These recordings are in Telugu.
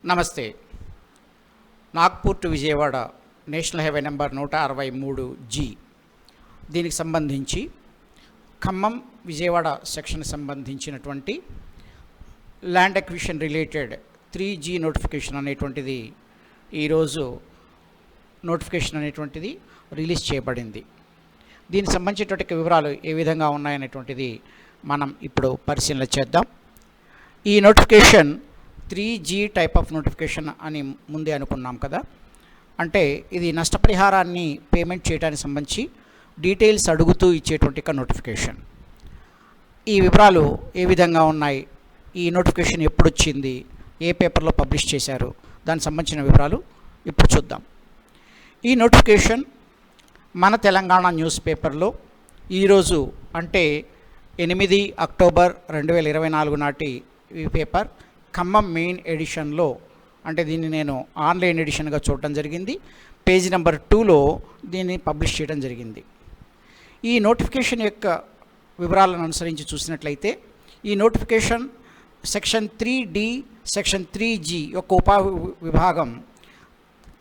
నమస్తే. Nagpur to Vijayawada national highway number 163G దీనికి సంబంధించి ఖమ్మం విజయవాడ సెక్షన్ సంబంధించినటువంటి land acquisition related 3G notification అనేటువంటిది ఈరోజు నోటిఫికేషన్ అనేటువంటిది రిలీజ్ చేయబడింది. దీనికి సంబంధించినటువంటి వివరాలు ఏ విధంగా ఉన్నాయనేటువంటిది మనం ఇప్పుడు పరిశీలన చేద్దాం. ఈ notification 3G type of notification అని ముందే అనుకున్నాం కదా. అంటే ఇది నష్టపరిహారాన్ని పేమెంట్ చేయడానికి సంబంధించి డీటెయిల్స్ అడుగుతూ ఇచ్చేటువంటి నోటిఫికేషన్. ఈ వివరాలు ఏ విధంగా ఉన్నాయి, ఈ నోటిఫికేషన్ ఎప్పుడు వచ్చింది, ఏ పేపర్లో పబ్లిష్ చేశారు, దానికి సంబంధించిన వివరాలు ఇప్పుడు చూద్దాం. ఈ నోటిఫికేషన్ మన తెలంగాణ న్యూస్ పేపర్లో ఈరోజు అంటే 8 అక్టోబర్ 2024 నాటి ఈ పేపర్ ఖమ్మం మెయిన్ ఎడిషన్లో, అంటే దీన్ని నేను ఆన్లైన్ ఎడిషన్గా చూడటం జరిగింది, పేజీ నెంబర్ 2లో దీన్ని పబ్లిష్ చేయడం జరిగింది. ఈ నోటిఫికేషన్ యొక్క వివరాలను అనుసరించి చూసినట్లయితే ఈ notification section 3D section 3G యొక్క ఉప విభాగం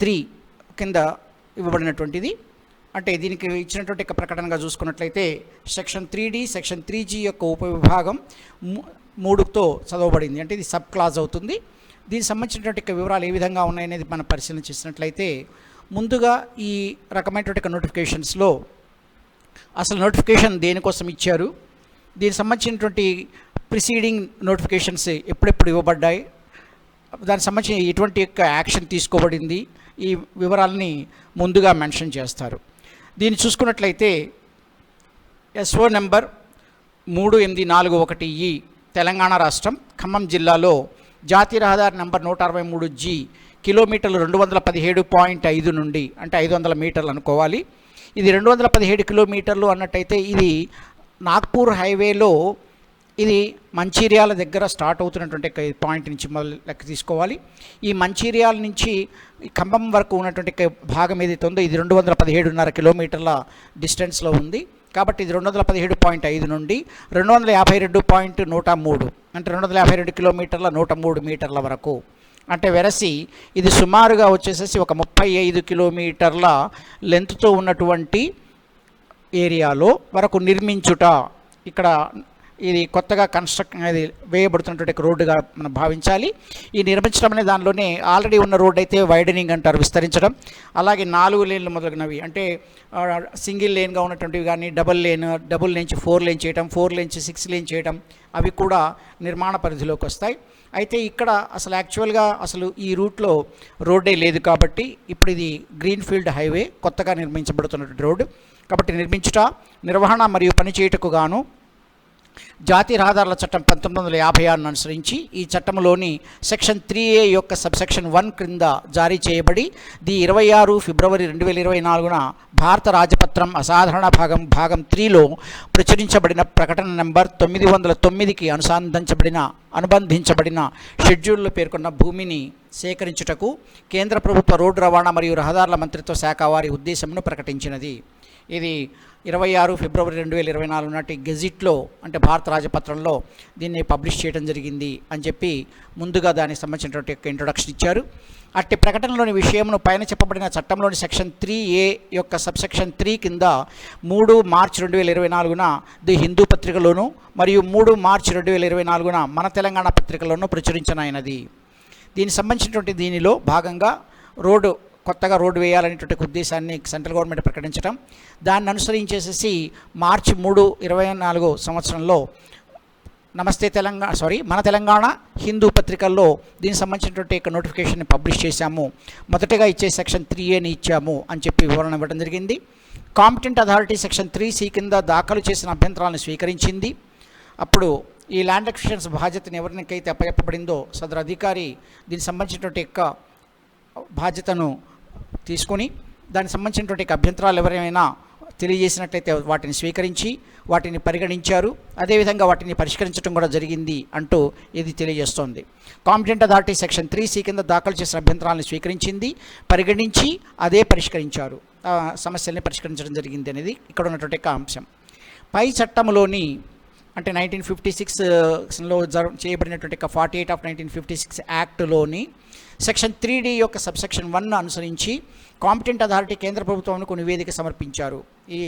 3 కింద ఇవ్వబడినటువంటిది. అంటే దీనికి ఇచ్చినటువంటి ప్రకటనగా చూసుకున్నట్లయితే సెక్షన్ 3D సెక్షన్ 3G యొక్క ఉపవిభాగం 3తో చదవబడింది. అంటే ఇది సబ్ క్లాజ్ అవుతుంది. దీనికి సంబంధించినటువంటి వివరాలు ఏ విధంగా ఉన్నాయనేది మనం పరిశీలన చేసినట్లయితే ముందుగా ఈ రకమైనటువంటి నోటిఫికేషన్స్లో అసలు నోటిఫికేషన్ దేనికోసం ఇచ్చారు, దీనికి సంబంధించినటువంటి ప్రిసీడింగ్ నోటిఫికేషన్స్ ఎప్పుడెప్పుడు ఇవ్వబడ్డాయి, దానికి సంబంధించి ఎటువంటి యొక్క యాక్షన్ తీసుకోబడింది, ఈ వివరాలని ముందుగా మెన్షన్ చేస్తారు. దీన్ని చూసుకున్నట్లయితే SO నెంబర్ 3841E తెలంగాణ రాష్ట్రం ఖమ్మం జిల్లాలో జాతీయ రహదారి నెంబర్ 163G కిలోమీటర్లు 217.5 నుండి, అంటే 500 మీటర్లు అనుకోవాలి. ఇది 217 కిలోమీటర్లు అన్నట్టయితే ఇది నాగ్పూర్ హైవేలో ఇది మంచిర్యాల దగ్గర స్టార్ట్ అవుతున్నటువంటి పాయింట్ నుంచి మొదలు లెక్క తీసుకోవాలి. ఈ మంచిర్యాల నుంచి ఖమ్మం వరకు ఉన్నటువంటి భాగం ఏదైతే ఉందో ఇది 217.5 కిలోమీటర్ల డిస్టెన్స్లో ఉంది. కాబట్టి ఇది 217.5 నుండి 252.103 అంటే 252 కిలోమీటర్ల 103 మీటర్ల వరకు, అంటే వెరసి ఇది సుమారుగా వచ్చేసేసి ఒక 35 కిలోమీటర్ల లెంత్తో ఉన్నటువంటి ఏరియాలో వరకు నిర్మించుట. ఇక్కడ ఇది కొత్తగా అది వేయబడుతున్నటువంటి రోడ్డుగా మనం భావించాలి. ఈ నిర్మించడం అనే దానిలోనే ఆల్రెడీ ఉన్న రోడ్డు అయితే వైడనింగ్ అంటారు, విస్తరించడం. అలాగే 4 లేన్లు మొదలగునవి, అంటే సింగిల్ లేన్గా ఉన్నటువంటివి కానీ డబుల్ లేన్ నుంచి 4 లేన్ చేయడం, 4 లేన్ నుంచి 6 లేన్ చేయడం, అవి కూడా నిర్మాణ పరిధిలోకి వస్తాయి. అయితే ఇక్కడ అసలు యాక్చువల్గా అసలు ఈ రూట్లో రోడ్డే లేదు కాబట్టి ఇప్పుడు ఇది గ్రీన్ఫీల్డ్ హైవే, కొత్తగా నిర్మించబడుతున్నటువంటి రోడ్డు. కాబట్టి నిర్మించుట, నిర్వహణ మరియు పనిచేయుటకు గాను జాతీయ రహదారుల చట్టం 1956 అనుసరించి ఈ చట్టంలోని సెక్షన్ 3A యొక్క సబ్సెక్షన్ 1 క్రింద జారీ చేయబడి 26 ఫిబ్రవరి 2024 భారత రాజపత్రం అసాధారణ భాగం 3లో ప్రచురించబడిన ప్రకటన నెంబర్ 909కి అనుబంధించబడిన షెడ్యూల్లో పేర్కొన్న భూమిని సేకరించుటకు కేంద్ర ప్రభుత్వ రోడ్డు రవాణా మరియు రహదారుల మంత్రిత్వ శాఖ వారి ఉద్దేశంను ప్రకటించినది. ఇది 26 ఫిబ్రవరి 2024 నాటి గెజిట్లో, అంటే భారత రాజపత్రంలో దీన్ని పబ్లిష్ చేయడం జరిగింది అని చెప్పి ముందుగా దానికి సంబంధించినటువంటి యొక్క ఇంట్రొడక్షన్ ఇచ్చారు. అట్టి ప్రకటనలోని విషయమును పైన చెప్పబడిన చట్టంలోని సెక్షన్ 3A యొక్క సబ్సెక్షన్ 3 కింద 3 మార్చి 2024 ది హిందూ పత్రికలోను మరియు 3 మార్చి 2024 మన తెలంగాణ పత్రికలోనూ ప్రచురించనైనది. దీనికి సంబంధించినటువంటి దీనిలో భాగంగా కొత్తగా రోడ్డు వేయాలనేటువంటి ఉద్దేశాన్ని సెంట్రల్ గవర్నమెంట్ ప్రకటించడం, దాన్ని అనుసరించేసేసి మార్చి 3, 2024 సంవత్సరంలో మన తెలంగాణ హిందూ పత్రికల్లో దీనికి సంబంధించినటువంటి నోటిఫికేషన్ని పబ్లిష్ చేశాము. మొదటగా ఇచ్చే సెక్షన్ 3Aని ఇచ్చాము అని చెప్పి వివరణ ఇవ్వడం జరిగింది. కాంపిటెంట్ అథారిటీ సెక్షన్ 3C కింద దాఖలు చేసిన అభ్యంతరాలను స్వీకరించింది. అప్పుడు ఈ ల్యాండ్ అక్విజిషన్స్ బాధ్యతను ఎవరికైతే అప్పచెప్పబడిందో సదరు అధికారి దీనికి సంబంధించినటువంటి యొక్క బాధ్యతను తీసుకొని దానికి సంబంధించినటువంటి అభ్యంతరాలు ఎవరైనా తెలియజేసినట్లయితే వాటిని స్వీకరించి వాటిని పరిగణించారు. అదేవిధంగా వాటిని పరిష్కరించడం కూడా జరిగింది అంటూ ఇది తెలియజేస్తోంది. కాంపిటెంట్ అథారిటీ సెక్షన్ 3C కింద దాఖలు చేసిన అభ్యంతరాలను స్వీకరించింది, పరిగణించి అదే పరిష్కరించారు, సమస్యల్ని పరిష్కరించడం జరిగింది అనేది ఇక్కడ ఉన్నటువంటి అంశం. పై చట్టంలోని అంటే 1956లో చేయబడినటువంటి 48 ఆఫ్ 1956 యాక్ట్లోని సెక్షన్ 3D యొక్క సబ్సెక్షన్ 1 అనుసరించి కాంపిటెంట్ అథారిటీ కేంద్ర ప్రభుత్వానికి నివేదిక సమర్పించారు. ఈ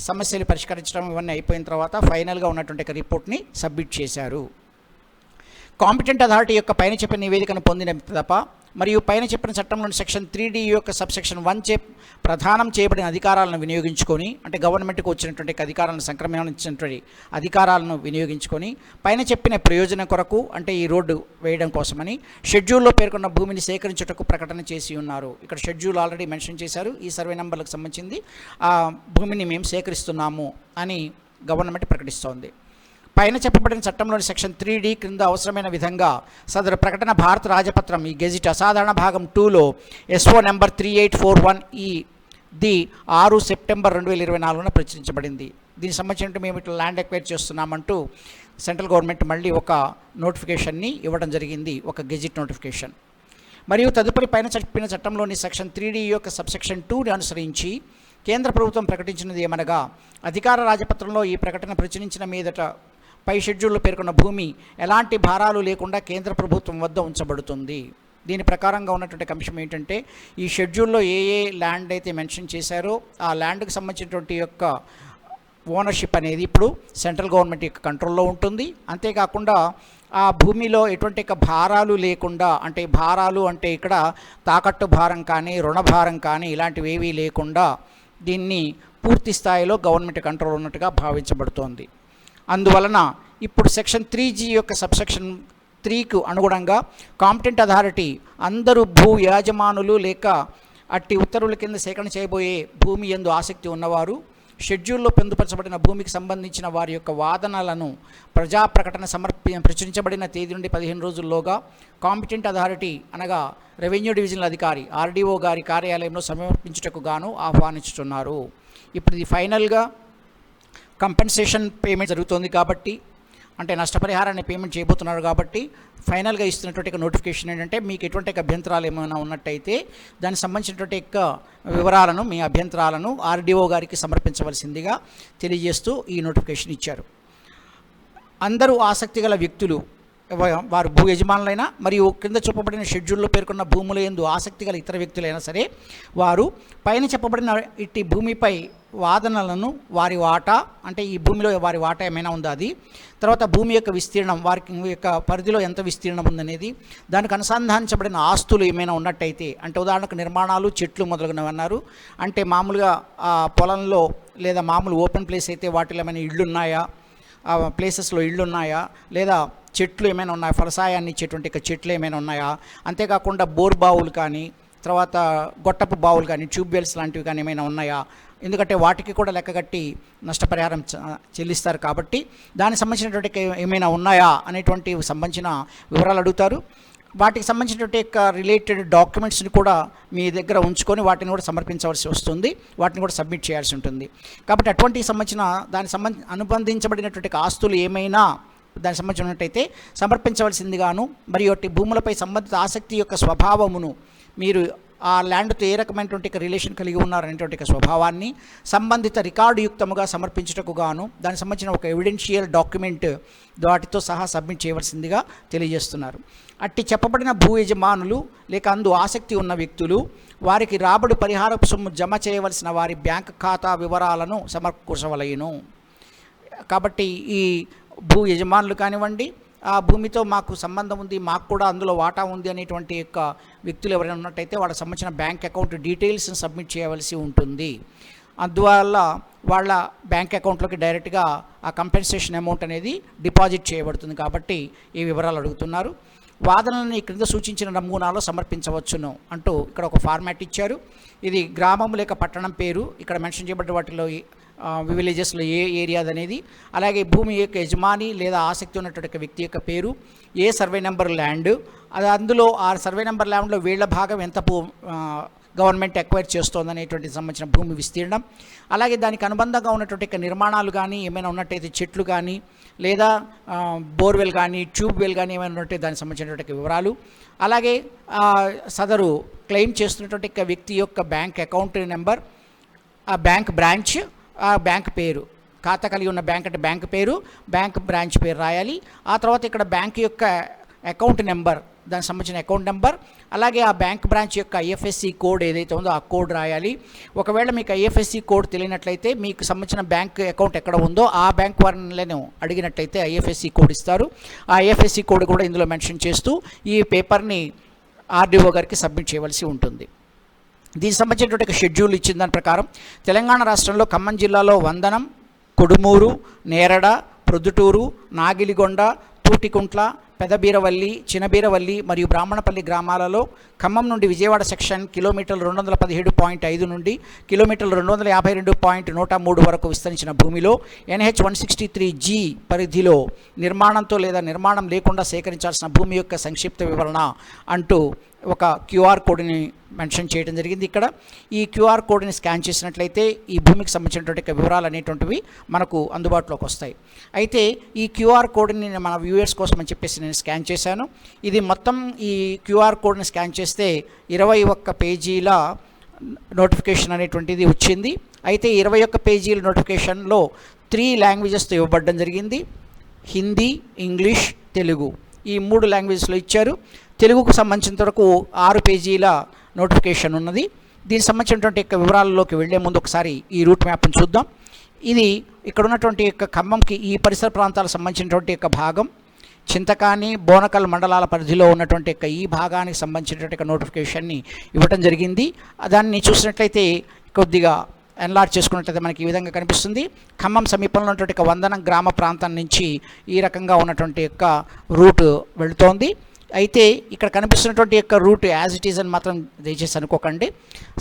సమస్యలు పరిష్కరించడం ఇవన్నీ అయిపోయిన తర్వాత ఫైనల్గా ఉన్నటువంటి రిపోర్ట్ని సబ్మిట్ చేశారు. కాంపిటెంట్ అథారిటీ యొక్క పైన చెప్పిన నివేదికను పొందిన తప్ప మరియు పైన చెప్పిన చట్టంలోని సెక్షన్ 3D యొక్క సబ్సెక్షన్ 1 ప్రదానం చేయబడిన అధికారాలను వినియోగించుకొని, అంటే గవర్నమెంట్కి వచ్చినటువంటి అధికారాలను సంక్రమించినటువంటి అధికారాలను వినియోగించుకొని పైన చెప్పిన ప్రయోజనం కొరకు, అంటే ఈ రోడ్డు వేయడం కోసమని షెడ్యూల్లో పేర్కొన్న భూమిని సేకరించుటకు ప్రకటన చేసి ఉన్నారు. ఇక్కడ షెడ్యూల్ ఆల్రెడీ మెన్షన్ చేశారు. ఈ సర్వే నెంబర్లకు సంబంధించింది ఆ భూమిని మేము సేకరిస్తున్నాము అని గవర్నమెంట్ ప్రకటిస్తోంది. పైన చెప్పబడిన చట్టంలోని సెక్షన్ 3D క్రింద అవసరమైన విధంగా సదరు ప్రకటన భారత రాజపత్రం ఈ గెజిట్ అసాధారణ భాగం 2లో SO నెంబర్ 3841 ది 6 సెప్టెంబర్ 2024 ప్రచురించబడింది. దీనికి సంబంధించి మేము ఇట్లా ల్యాండ్ ఎక్వైర్ చేస్తున్నామంటూ సెంట్రల్ గవర్నమెంట్ మళ్ళీ ఒక నోటిఫికేషన్ని ఇవ్వడం జరిగింది, ఒక గెజిట్ నోటిఫికేషన్. మరియు తదుపరి పైన చెప్పిన చట్టంలోని సెక్షన్ 3D యొక్క సబ్సెక్షన్ 2ని అనుసరించి కేంద్ర ప్రభుత్వం ప్రకటించినది ఏమనగా, అధికార రాజపత్రంలో ఈ ప్రకటన ప్రచురించిన మీదట పై షెడ్యూల్లో పేర్కొన్న భూమి ఎలాంటి భారాలు లేకుండా కేంద్ర ప్రభుత్వం వద్ద ఉంచబడుతుంది. దీని ప్రకారంగా ఉన్నటువంటి అంశం ఏంటంటే, ఈ షెడ్యూల్లో ఏ ల్యాండ్ అయితే మెన్షన్ చేశారో ఆ ల్యాండ్కి సంబంధించినటువంటి యొక్క ఓనర్షిప్ అనేది ఇప్పుడు సెంట్రల్ గవర్నమెంట్ యొక్క కంట్రోల్లో ఉంటుంది. అంతేకాకుండా ఆ భూమిలో ఎటువంటి భారాలు లేకుండా, అంటే భారాలు అంటే ఇక్కడ తాకట్టు భారం కానీ రుణ భారం కానీ ఇలాంటివి ఏవీ లేకుండా దీన్ని పూర్తి స్థాయిలో గవర్నమెంట్ కంట్రోల్ ఉన్నట్టుగా భావించబడుతోంది. అందువలన ఇప్పుడు సెక్షన్ 3G యొక్క సబ్సెక్షన్ 3కు అనుగుణంగా కాంపిటెంట్ అథారిటీ అందరూ భూ యాజమానులు లేక అట్టి ఉత్తర్వుల కింద సేకరణ చేయబోయే భూమి యందు ఆసక్తి ఉన్నవారు షెడ్యూల్లో పొందుపరచబడిన భూమికి సంబంధించిన వారి యొక్క వాదనలను ప్రజా ప్రకటన ప్రచురించబడిన తేదీ నుండి 15 రోజుల్లోగా కాంపిటెంట్ అథారిటీ అనగా రెవెన్యూ డివిజనల్ అధికారి RDO గారి కార్యాలయంలో సమర్పించుటకు గాను ఆహ్వానించుతున్నారు. ఇప్పుడు ఇది ఫైనల్గా కంపెన్సేషన్ పేమెంట్ జరుగుతుంది కాబట్టి, అంటే నష్టపరిహారాన్ని పేమెంట్ చేయబోతున్నారు కాబట్టి ఫైనల్గా ఇస్తున్నటువంటి నోటిఫికేషన్ ఏంటంటే, మీకు ఎటువంటి అభ్యంతరాలు ఏమైనా ఉన్నట్టయితే దానికి సంబంధించినటువంటి వివరాలను, మీ అభ్యంతరాలను RDO గారికి సమర్పించవలసిందిగా తెలియజేస్తూ ఈ నోటిఫికేషన్ ఇచ్చారు. అందరూ ఆసక్తి గల వ్యక్తులు, వారు భూ యజమానులైనా మరియు క్రింద చూపబడిన షెడ్యూల్లో పేర్కొన్న భూముల యందు ఆసక్తి గల ఇతర వ్యక్తులైనా సరే, వారు పైన చెప్పబడిన ఇట్టి భూమిపై వాదనలను వారి వాటా, అంటే ఈ భూమిలో వారి వాటా ఏమైనా ఉందా అది, తర్వాత భూమి యొక్క విస్తీర్ణం, వారికి యొక్క పరిధిలో ఎంత విస్తీర్ణం ఉందనేది, దానికి అనుసంధానించబడిన ఆస్తులు ఏమైనా ఉన్నట్టయితే, అంటే ఉదాహరణకు నిర్మాణాలు, చెట్లు మొదలగునవి అన్నారు. అంటే మామూలుగా పొలంలో లేదా మామూలు ఓపెన్ ప్లేస్ అయితే వాటిలో ఏమైనా ఇళ్ళు ఉన్నాయా, ఆ ప్లేసెస్లో ఇళ్ళు ఉన్నాయా, లేదా చెట్లు ఏమైనా ఉన్నాయా, ఫలసాయాన్ని ఇచ్చేటువంటి చెట్లు ఏమైనా ఉన్నాయా, అంతేకాకుండా బోర్ బావులు కానీ తర్వాత గొట్టపు బావులు కానీ ట్యూబ్ వెల్స్ లాంటివి కానీ ఏమైనా ఉన్నాయా, ఎందుకంటే వాటికి కూడా లెక్కగట్టి నష్టపరిహారం చెల్లిస్తారు కాబట్టి దానికి సంబంధించినటువంటి ఏమైనా ఉన్నాయా అనేటువంటి సంబంధించిన వివరాలు అడుగుతారు. వాటికి సంబంధించినటువంటి రిలేటెడ్ డాక్యుమెంట్స్ని కూడా మీ దగ్గర ఉంచుకొని వాటిని కూడా సమర్పించవలసి వస్తుంది, వాటిని కూడా సబ్మిట్ చేయాల్సి ఉంటుంది. కాబట్టి అటువంటి దానికి అనుబంధించబడినటువంటి ఆస్తులు ఏమైనా దానికి సంబంధించినట్టయితే సమర్పించవలసిందిగాను, మరియు అట్టి భూములపై సంబంధిత ఆసక్తి యొక్క స్వభావమును, మీరు ఆ ల్యాండ్తో ఏ రకమైనటువంటి రిలేషన్ కలిగి ఉన్నారనేటువంటి స్వభావాన్ని సంబంధిత రికార్డు యుక్తముగా సమర్పించుటకు గాను దానికి సంబంధించిన ఒక ఎవిడెన్షియల్ డాక్యుమెంట్ వాటితో సహా సబ్మిట్ చేయవలసిందిగా తెలియజేస్తున్నారు. అట్టి చెప్పబడిన భూ యజమానులు లేక అందు ఆసక్తి ఉన్న వ్యక్తులు వారికి రాబడి పరిహారపు సొమ్ము జమ చేయవలసిన వారి బ్యాంక్ ఖాతా వివరాలను సమకూర్చవలయును. కాబట్టి ఈ భూ యజమానులు కానివ్వండి, ఆ భూమితో మాకు సంబంధం ఉంది, మాకు కూడా అందులో వాటా ఉంది అనేటువంటి యొక్క వ్యక్తులు ఎవరైనా ఉన్నట్టయితే వాళ్ళకి సంబంధించిన బ్యాంక్ అకౌంట్ డీటెయిల్స్ని సబ్మిట్ చేయవలసి ఉంటుంది. అందువల్ల వాళ్ళ బ్యాంక్ అకౌంట్లోకి డైరెక్ట్గా ఆ కంపెన్సేషన్ అమౌంట్ అనేది డిపాజిట్ చేయబడుతుంది. కాబట్టి ఈ వివరాలు అడుగుతున్నారు. వాదనలను క్రింద సూచించిన నమూనాలో సమర్పించవచ్చును అంటూ ఇక్కడ ఒక ఫార్మాట్ ఇచ్చారు. ఇది గ్రామం లేక పట్టణం పేరు, ఇక్కడ మెన్షన్ చేయబడ్డ వాటిలో విలేజెస్లో ఏ ఏరియాది అనేది, అలాగే భూమి యొక్క యజమాని లేదా ఆసక్తి ఉన్నటువంటి వ్యక్తి యొక్క పేరు, ఏ సర్వే నెంబర్ ల్యాండ్, అది అందులో ఆ సర్వే నెంబర్ ల్యాండ్లో వీళ్ళ భాగం ఎంత గవర్నమెంట్ ఎక్వైర్ చేస్తోందనేటువంటి సంబంధించిన భూమి విస్తీర్ణం, అలాగే దానికి అనుబంధంగా ఉన్నటువంటి నిర్మాణాలు కానీ ఏమైనా ఉన్నట్టయితే చెట్లు కానీ లేదా బోర్వెల్ కానీ ట్యూబ్ వెల్ కానీ ఏమైనా ఉన్నట్టే దానికి సంబంధించినటువంటి వివరాలు, అలాగే సదరు క్లెయిమ్ చేస్తున్నటువంటి వ్యక్తి యొక్క బ్యాంక్ అకౌంట్ నెంబర్, ఆ బ్యాంక్ బ్రాంచ్, ఆ బ్యాంక్ పేరు, ఖాతా కలిగి ఉన్న బ్యాంక్ అంటే బ్యాంక్ పేరు, బ్యాంక్ బ్రాంచ్ పేరు రాయాలి. ఆ తర్వాత ఇక్కడ బ్యాంక్ యొక్క అకౌంట్ నెంబర్, దానికి సంబంధించిన అకౌంట్ నెంబర్, అలాగే ఆ బ్యాంక్ బ్రాంచ్ యొక్క ఐఎఫ్ఎస్సి కోడ్ ఏదైతే ఉందో ఆ కోడ్ రాయాలి. ఒకవేళ మీకు ఐఎఫ్ఎస్సి కోడ్ తెలియనట్లయితే మీకు సంబంధించిన బ్యాంక్ అకౌంట్ ఎక్కడ ఉందో ఆ బ్యాంక్ వారిని అడిగినట్లయితే ఐఎఫ్ఎస్సి కోడ్ ఇస్తారు. ఆ ఐఎఫ్ఎస్సి కోడ్ కూడా ఇందులో మెన్షన్ చేస్తూ ఈ పేపర్ని ఆర్డీఓ గారికి సబ్మిట్ చేయవలసి ఉంటుంది. దీనికి సంబంధించినటువంటి షెడ్యూల్ ఇచ్చిన దాని ప్రకారం తెలంగాణ రాష్ట్రంలో ఖమ్మం జిల్లాలో వందనం, కొడుమూరు, నేరడ, ప్రొద్దుటూరు, నాగిలిగొండ, తూటికుంట్ల, పెదబీరవల్లి, చినబీరవల్లి మరియు బ్రాహ్మణపల్లి గ్రామాలలో ఖమ్మం నుండి విజయవాడ సెక్షన్ కిలోమీటర్లు 217.5 నుండి కిలోమీటర్లు 252.103 వరకు విస్తరించిన భూమిలో NH 163G పరిధిలో నిర్మాణంతో లేదా నిర్మాణం లేకుండా సేకరించాల్సిన భూమి యొక్క సంక్షిప్త వివరణ అంటూ ఒక క్యూఆర్ కోడ్ని మెన్షన్ చేయడం జరిగింది. ఇక్కడ ఈ క్యూఆర్ కోడ్ని స్కాన్ చేసినట్లయితే ఈ భూమికి సంబంధించినటువంటి వివరాలు అనేటువంటివి మనకు అందుబాటులోకి వస్తాయి. అయితే ఈ క్యూఆర్ కోడ్ని మన వ్యూయర్స్ కోసం అని చెప్పేసి నేను స్కాన్ చేశాను. ఇది మొత్తం ఈ క్యూఆర్ కోడ్ని స్కాన్ చేస్తే 21 పేజీల నోటిఫికేషన్ అనేటువంటిది వచ్చింది. అయితే 21 పేజీల నోటిఫికేషన్లో 3 లాంగ్వేజెస్తో ఇవ్వబడడం జరిగింది. హిందీ, ఇంగ్లీష్, తెలుగు ఈ 3 లాంగ్వేజెస్లో ఇచ్చారు. తెలుగుకు సంబంధించినంత వరకు 6 పేజీల నోటిఫికేషన్ ఉన్నది. దీనికి సంబంధించినటువంటి యొక్క వివరాల్లోకి వెళ్లే ముందు ఒకసారి ఈ రూట్ మ్యాప్ని చూద్దాం. ఇది ఇక్కడ ఉన్నటువంటి యొక్క ఖమ్మంకి ఈ పరిసర ప్రాంతాలకు సంబంధించినటువంటి యొక్క భాగం, చింతకాని, బోనకల్ మండలాల పరిధిలో ఉన్నటువంటి యొక్క ఈ భాగానికి సంబంధించినటువంటి నోటిఫికేషన్ని ఇవ్వటం జరిగింది. దాన్ని చూసినట్లయితే కొద్దిగా ఎన్లార్జ్ చేసుకున్నట్లయితే మనకి ఈ విధంగా కనిపిస్తుంది. ఖమ్మం సమీపంలో ఉన్నటువంటి వందనం గ్రామ ప్రాంతం నుంచి ఈ రకంగా ఉన్నటువంటి యొక్క రూట్ వెళుతోంది. అయితే ఇక్కడ కనిపిస్తున్నటువంటి యొక్క రూట్ యాజ్ ఇట్ ఈజ్ అని మాత్రం దయచేసి అనుకోకండి.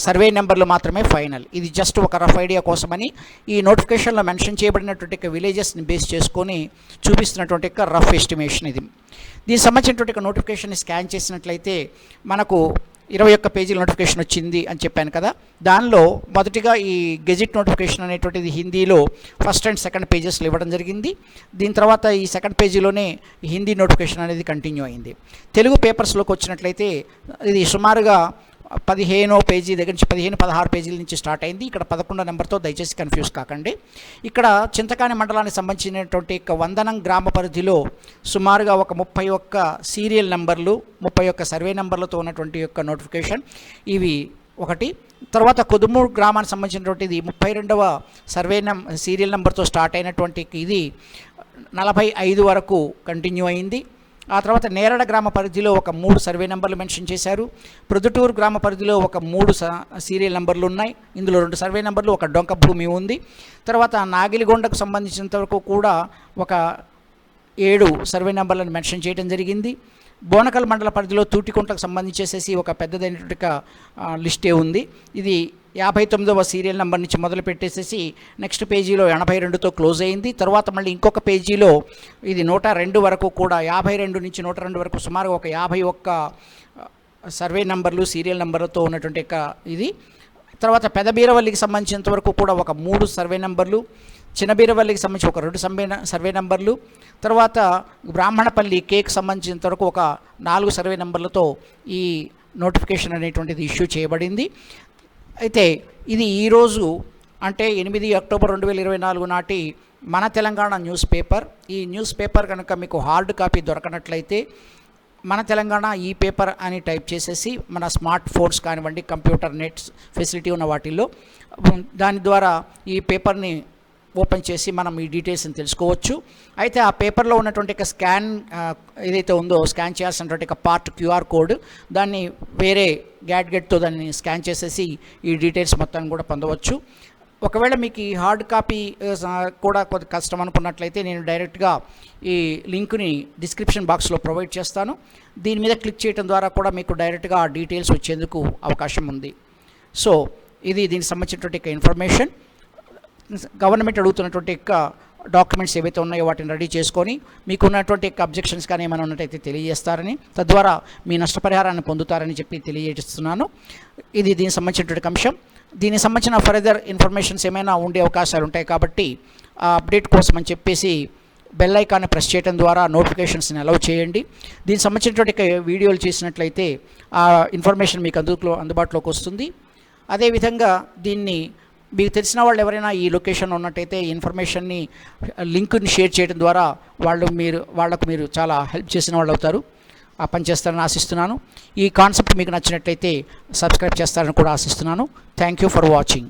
సర్వే నెంబర్లు మాత్రమే ఫైనల్. ఇది జస్ట్ ఒక రఫ్ ఐడియా కోసమని ఈ నోటిఫికేషన్లో మెన్షన్ చేయబడినటువంటి విలేజెస్ని బేస్ చేసుకొని చూపిస్తున్నటువంటి యొక్క రఫ్ ఎస్టిమేషన్ ఇది. దీనికి సంబంధించినటువంటి నోటిఫికేషన్ని స్కాన్ చేసినట్లయితే మనకు 21 పేజీల నోటిఫికేషన్ వచ్చింది అని చెప్పాను కదా. దానిలో మొదటిగా ఈ గెజిట్ నోటిఫికేషన్ అనేటువంటిది హిందీలో ఫస్ట్ అండ్ సెకండ్ పేజెస్లో ఇవ్వడం జరిగింది. దీని తర్వాత ఈ సెకండ్ పేజీలోనే హిందీ నోటిఫికేషన్ అనేది కంటిన్యూ అయింది. తెలుగు పేపర్స్లోకి వచ్చినట్లయితే ఇది సుమారుగా 15 పేజీ దగ్గర నుంచి 15-16 పేజీల నుంచి స్టార్ట్ అయింది. ఇక్కడ 11 నెంబర్తో దయచేసి కన్ఫ్యూజ్ కాకండి. ఇక్కడ చింతకాని మండలానికి సంబంధించినటువంటి వందనం గ్రామ పరిధిలో సుమారుగా ఒక 31 సీరియల్ నెంబర్లు, 31 సర్వే నెంబర్లతో ఉన్నటువంటి యొక్క నోటిఫికేషన్ ఇవి ఒకటి. తర్వాత కొదుమూరు గ్రామానికి సంబంధించినటువంటిది 32వ సీరియల్ నెంబర్తో స్టార్ట్ అయినటువంటి ఇది 45 వరకు కంటిన్యూ అయింది. ఆ తర్వాత నేరడ గ్రామ పరిధిలో ఒక 3 సర్వే నెంబర్లు మెన్షన్ చేశారు. ప్రొద్దుటూరు గ్రామ పరిధిలో ఒక 3 సీరియల్ నెంబర్లు ఉన్నాయి. ఇందులో 2 సర్వే నెంబర్లు, ఒక డొంక భూమి ఉంది. తర్వాత నాగిలిగొండకు సంబంధించినంత వరకు కూడా ఒక 7 సర్వే నెంబర్లను మెన్షన్ చేయడం జరిగింది. బోనకల్ మండల పరిధిలో తూటికుంటకు సంబంధించేసేసి ఒక పెద్దదైనటువంటి లిస్టే ఉంది. ఇది 59వ సీరియల్ నెంబర్ నుంచి మొదలు పెట్టేసేసి నెక్స్ట్ పేజీలో 82తో క్లోజ్ అయింది. తర్వాత మళ్ళీ ఇంకొక పేజీలో ఇది 102 వరకు కూడా 52 నుంచి 102 వరకు సుమారు ఒక 51 సర్వే నెంబర్లు, సీరియల్ నెంబర్లతో ఉన్నటువంటి ఇది. తర్వాత పెదబీరవల్లికి సంబంధించినంత వరకు కూడా ఒక 3 సర్వే నెంబర్లు, చినబీరవల్లికి సంబంధించి ఒక 2 సర్వే నెంబర్లు, తర్వాత బ్రాహ్మణపల్లి కేకి సంబంధించినంత వరకు ఒక 4 సర్వే నెంబర్లతో ఈ నోటిఫికేషన్ అనేటువంటిది ఇష్యూ చేయబడింది. అయితే ఇది ఈరోజు అంటే 8 అక్టోబర్ 2024 నాటి మన తెలంగాణ న్యూస్ పేపర్. ఈ న్యూస్ పేపర్ కనుక మీకు హార్డ్ కాపీ దొరకనట్లయితే మన తెలంగాణ ఈ పేపర్ అని టైప్ చేసేసి మన స్మార్ట్ ఫోన్స్ కానివ్వండి, కంప్యూటర్ నెట్స్ ఫెసిలిటీ ఉన్న వాటిల్లో దాని ద్వారా ఈ పేపర్ని ఓపెన్ చేసి మనం ఈ డీటెయిల్స్ని తెలుసుకోవచ్చు. అయితే ఆ పేపర్లో ఉన్నటువంటి స్కాన్ ఏదైతే ఉందో స్కాన్ చేయాల్సినటువంటి పార్ట్ క్యూఆర్ కోడ్, దాన్ని వేరే గ్యాడ్గెట్తో దాన్ని స్కాన్ చేసేసి ఈ డీటెయిల్స్ మొత్తాన్ని కూడా పొందవచ్చు. ఒకవేళ మీకు ఈ హార్డ్ కాపీ కూడా కొద్ది కష్టం అనుకున్నట్లయితే నేను డైరెక్ట్గా ఈ లింక్ని డిస్క్రిప్షన్ బాక్స్లో ప్రొవైడ్ చేస్తాను. దీని మీద క్లిక్ చేయడం ద్వారా కూడా మీకు డైరెక్ట్గా ఆ డీటెయిల్స్ వచ్చేందుకు అవకాశం ఉంది. సో ఇది దీనికి సంబంధించినటువంటి ఇన్ఫర్మేషన్. గవర్నమెంట్ అడుగుతున్నటువంటి డాక్యుమెంట్స్ ఏవైతే ఉన్నాయో వాటిని రెడీ చేసుకొని మీకున్నటువంటి అబ్జెక్షన్స్ కానీ ఏమైనా ఉన్నట్టయితే తెలియజేస్తారని, తద్వారా మీ నష్టపరిహారాన్ని పొందుతారని చెప్పి తెలియజేస్తున్నాను. ఇది దీనికి సంబంధించినటువంటి అంశం. దీనికి సంబంధించిన ఫర్దర్ ఇన్ఫర్మేషన్స్ ఏమైనా ఉండే అవకాశాలు ఉంటాయి కాబట్టి ఆ అప్డేట్ కోసం అని చెప్పేసి బెల్ ఐకాన్ని ప్రెస్ చేయడం ద్వారా నోటిఫికేషన్స్ని అలౌ చేయండి. దీనికి సంబంధించినటువంటి వీడియోలు చేసినట్లయితే ఆ ఇన్ఫర్మేషన్ మీకు అందుబాటులోకి వస్తుంది. అదేవిధంగా దీన్ని మీకు తెలిసిన వాళ్ళు ఎవరైనా ఈ లొకేషన్లో ఉన్నట్టయితే ఈ ఇన్ఫర్మేషన్ని లింక్ని షేర్ చేయడం ద్వారా వాళ్లకు మీరు చాలా హెల్ప్ చేసిన వాళ్ళు అవుతారు. ఆ పని చేస్తారని ఆశిస్తున్నాను. ఈ కాన్సెప్ట్ మీకు నచ్చినట్లయితే సబ్స్క్రైబ్ చేస్తారని కూడా ఆశిస్తున్నాను. Thank you for watching.